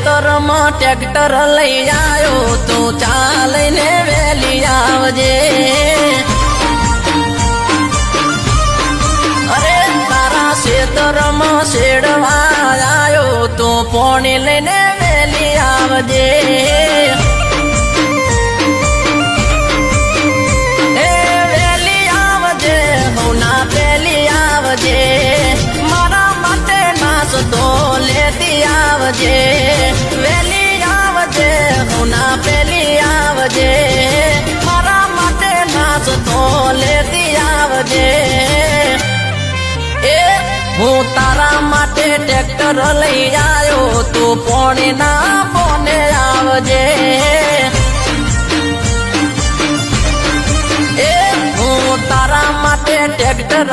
ખેતરમાં ટ્રેક્ટર લઈ આવ્યો તું ચાલીને વેલી આવજે અરે તારા ખેતરમાં શેડવા આવ્યો તું પોણી લઈને વેલી આવજે વેલી આવજે હોના પેલી આવજે મારા માટે નાસ્તો લેતી આવજે વેલી આવજે હોના પેલી આવજે મારા માટે નાસ્તો લેતી આવજે હું તારા માટે ટ્રેક્ટર લઈ આવ્યો તું પોણી ના પોને આવજે હું તારા માટે ટ્રેક્ટર